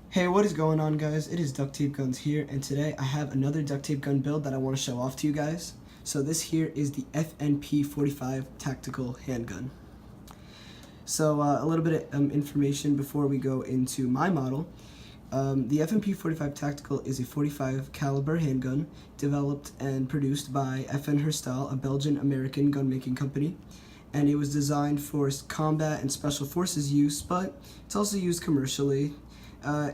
Hey, what is going on, guys? It is Duct Tape Guns here, and today I have another duct tape gun build that I want to show off to you guys. So this here is the FNP-45 tactical handgun. So a little bit of information before we go into my model. The FNP-45 tactical is a 45 caliber handgun developed and produced by FNR Sight, a Belgian American gun making company. And it was designed for combat and special forces use, but it's also used commercially.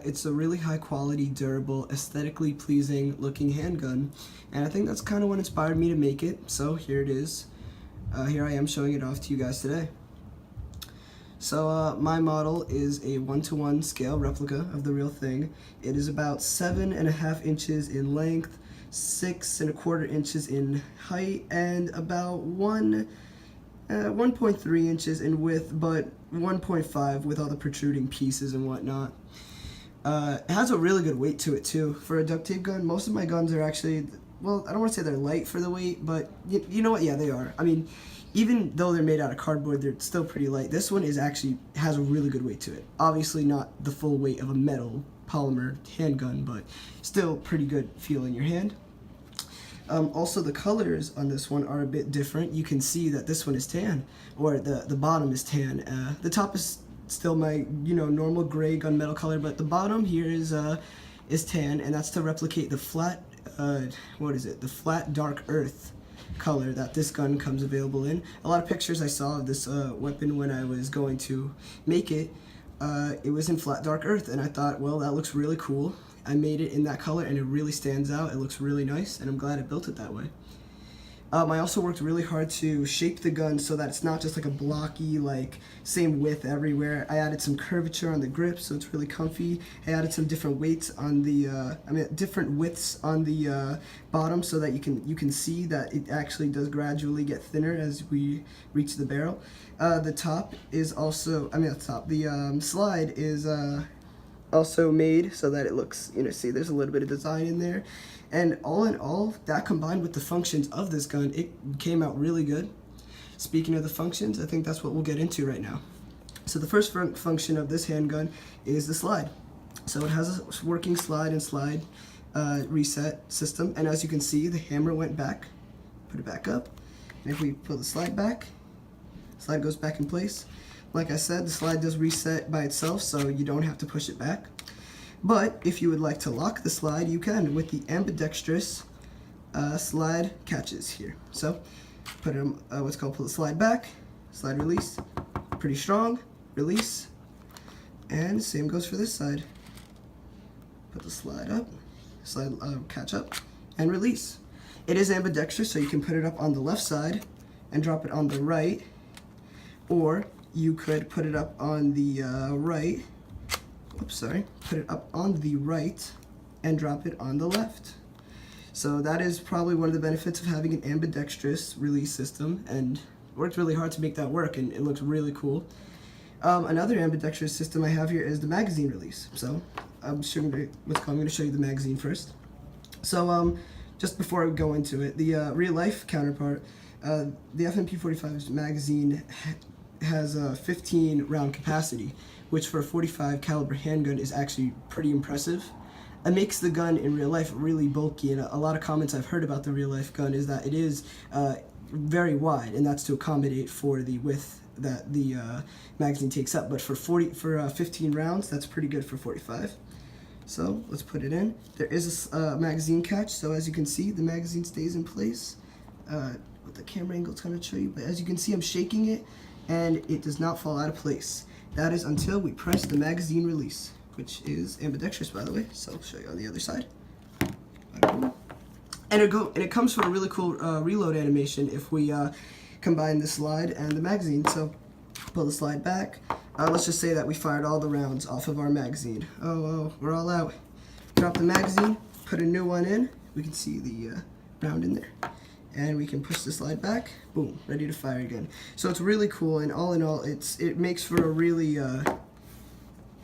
It's a really high quality, durable, aesthetically pleasing looking handgun, and I think that's kind of what inspired me to make it. So here it is. Here I am showing it off to you guys today. So my model is a 1:1 scale replica of the real thing. It is about 7.5 inches in length, 6.25 inches in height, and about 1.3 inches in width, but 1.5 with all the protruding pieces and whatnot. It has a really good weight to it too for a duct tape gun. Most of my guns are actually, well, I don't want to say they're light for the weight, but you know what? Yeah, they are. I mean, even though they're made out of cardboard, they're still pretty light. This one has a really good weight to it. Obviously not the full weight of a metal polymer handgun, but still pretty good feel in your hand. Also, the colors on this one are a bit different. You can see that this one is tan, or the bottom is tan. The top is still my normal gray gunmetal color, but the bottom here is tan, and that's to replicate the flat the flat dark earth color that this gun comes available in. A lot of pictures I saw of this weapon when I was going to make it, it was in flat dark earth, and I thought, well, that looks really cool. I made it in that color, and it really stands out. It looks really nice, and I'm glad I built it that way. I also worked really hard to shape the gun so that it's not just like a blocky, like same width everywhere. I added some curvature on the grip, so it's really comfy. I added some different weights on the, different widths on the bottom, so that you can see that it actually does gradually get thinner as we reach the barrel. The top is also, the slide is also made so that it looks, see, there's a little bit of design in there. And all in all, that combined with the functions of this gun, it came out really good. Speaking of the functions, I think that's what we'll get into right now. So the first function of this handgun is the slide. So it has a working slide and slide reset system. And as you can see, the hammer went back, put it back up. And if we pull the slide back, the slide goes back in place. Like I said, the slide does reset by itself, so you don't have to push it back. But if you would like to lock the slide, you can with the Ambidextrous slide catches here. So put it what's called pull the slide back, slide release, pretty strong, release, and same goes for this side. Put the slide up, slide catch up, and release. It is ambidextrous, so you can put it up on the left side and drop it on the right, or you could put it up on the right. Put it up on the right and drop it on the left. So that is probably one of the benefits of having an ambidextrous release system, and worked really hard to make that work, and it looks really cool. Another ambidextrous system I have here is the magazine release. So I'm going to show you the magazine first. So just before I go into it, the real life counterpart, the FNP-45's magazine has a 15 round capacity, which for a 45 caliber handgun is actually pretty impressive. It makes the gun in real life really bulky, and a lot of comments I've heard about the real life gun is that it is very wide, and that's to accommodate for the width that the magazine takes up. But for 15 rounds, that's pretty good for 45. So let's put it in. There is a magazine catch, so as you can see, the magazine stays in place. With the camera angle, it's going to show you, but as you can see, I'm shaking it, and it does not fall out of place. That is until we press the magazine release, which is ambidextrous, by the way. So I'll show you on the other side. And it comes from a really cool reload animation if we combine the slide and the magazine. So pull the slide back. Let's just say that we fired all the rounds off of our magazine. Oh, we're all out. Drop the magazine, put a new one in. We can see the round in there. And we can push the slide back, boom, ready to fire again. So it's really cool, and all in all, it makes for a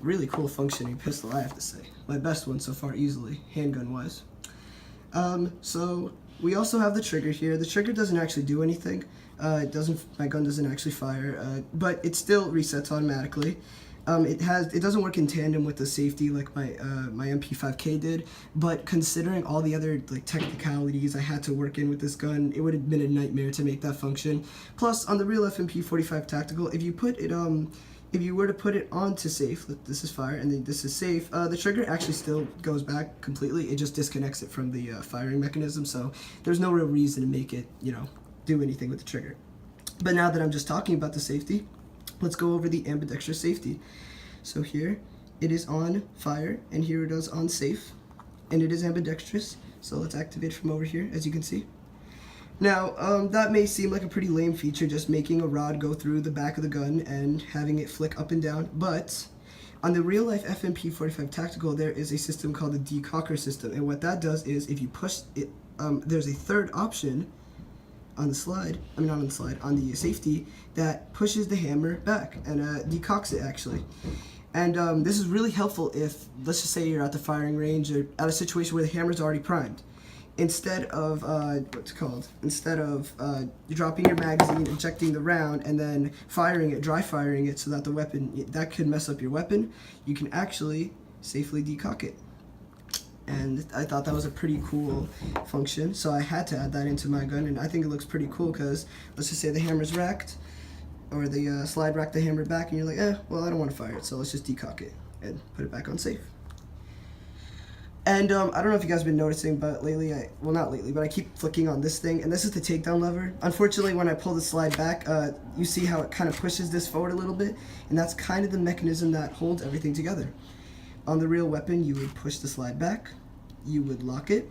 really cool functioning pistol, I have to say. My best one so far, easily, handgun-wise. So we also have the trigger here. The trigger doesn't actually do anything. My gun doesn't actually fire, but it still resets automatically. It doesn't work in tandem with the safety like my MP5K did, but considering all the other like technicalities I had to work in with this gun, it would have been a nightmare to make that function. Plus, on the real FNP-45 tactical, if you were to put it onto safe, this is fire and then this is safe, the trigger actually still goes back completely. It just disconnects it from the firing mechanism, so there's no real reason to make it, you know, do anything with the trigger. But now that I'm just talking about the safety, let's go over the ambidextrous safety. So here it is on fire and here it is on safe, and it is ambidextrous. So let's activate from over here, as you can see. Now, that may seem like a pretty lame feature, just making a rod go through the back of the gun and having it flick up and down, but on the real-life FNP-45 Tactical, there is a system called the Decocker system, and what that does is if you push it, there's a third option on the slide, not on the slide, on the safety, that pushes the hammer back and decocks it, actually. And this is really helpful if, let's just say you're at the firing range or at a situation where the hammer's already primed. Instead of dropping your magazine, ejecting the round, and then firing it, dry firing it so that the weapon, that could mess up your weapon, you can actually safely decock it. And I thought that was a pretty cool function, so I had to add that into my gun, and I think it looks pretty cool because, let's just say the hammer's racked, or the slide racked the hammer back, and you're like, well, I don't want to fire it, so let's just decock it and put it back on safe. And I don't know if you guys have been noticing, but lately, well, not lately, but I keep flicking on this thing, and this is the takedown lever. Unfortunately, when I pull the slide back, you see how it kind of pushes this forward a little bit, and that's kind of the mechanism that holds everything together. On the real weapon, you would push the slide back, you would lock it,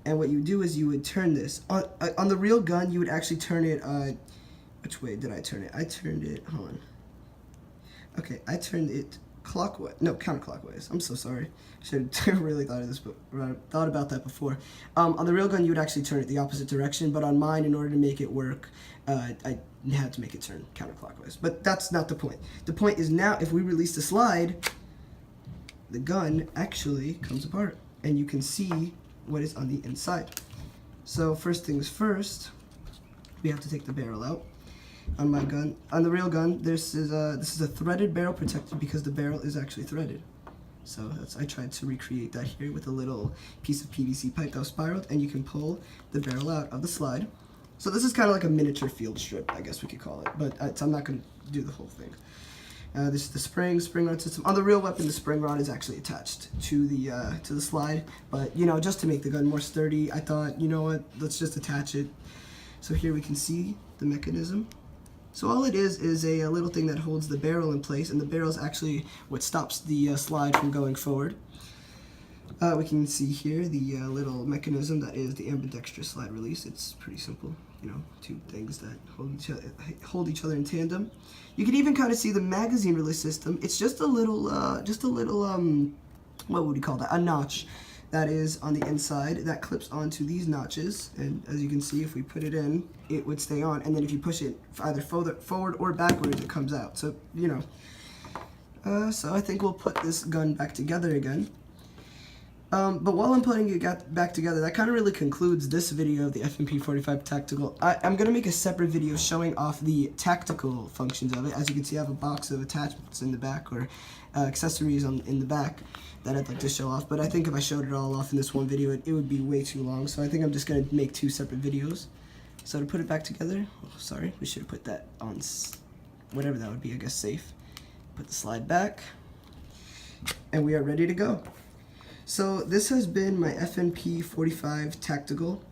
and what you do is you would turn this. On the real gun, you would actually turn it, which way did I turn it? I turned it, hold on. Okay, I turned it clockwise, no, counterclockwise. I'm so sorry. Should have really thought of this, but thought about that before. On the real gun, you would actually turn it the opposite direction, but on mine, in order to make it work, I had to make it turn counterclockwise. But that's not the point. The point is now, if we release the slide, the gun actually comes apart, and you can see what is on the inside. So first things first, we have to take the barrel out. On my gun, on the real gun, this is a threaded barrel protector because the barrel is actually threaded. So I tried to recreate that here with a little piece of PVC pipe that was spiraled, and you can pull the barrel out of the slide. So this is kind of like a miniature field strip, I guess we could call it, but I'm not going to do the whole thing. This is the spring rod system. On the real weapon, the spring rod is actually attached to the slide, but you know, just to make the gun more sturdy, I thought, you know what, let's just attach it. So here we can see the mechanism. So all it is a little thing that holds the barrel in place, and the barrel is actually what stops the slide from going forward. We can see here the little mechanism that is the ambidextrous slide release. It's pretty simple, you know, two things that hold each other in tandem. You can even kind of see the magazine release system. It's just a little, what would you call that? A notch that is on the inside that clips onto these notches, and as you can see, if we put it in, it would stay on, and then if you push it either forward or backwards, it comes out. So, you know, so I think we'll put this gun back together again. But while I'm putting it back together, that kind of really concludes this video of the FNP-45 Tactical. I'm going to make a separate video showing off the tactical functions of it. As you can see, I have a box of attachments in the back, or accessories in the back that I'd like to show off. But I think if I showed it all off in this one video, it would be way too long. So I think I'm just going to make two separate videos. So to put it back together, oh, sorry, we should have put that on whatever that would be, I guess safe. Put the slide back, and we are ready to go. So this has been my FNP-45 Tactical.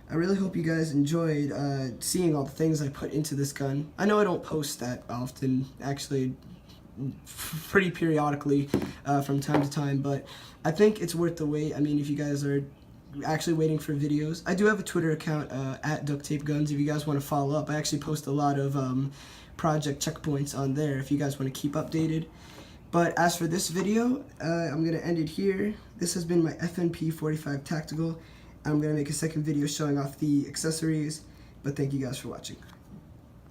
I really hope you guys enjoyed seeing all the things I put into this gun. I know I don't post that often, actually pretty periodically from time to time, but I think it's worth the wait. I mean, if you guys are actually waiting for videos, I do have a Twitter account at Duct Tape Guns if you guys want to follow up. I actually post a lot of project checkpoints on there if you guys want to keep updated. But as for this video, I'm going to end it here. This has been my FNP-45 Tactical. I'm going to make a second video showing off the accessories, but thank you guys for watching.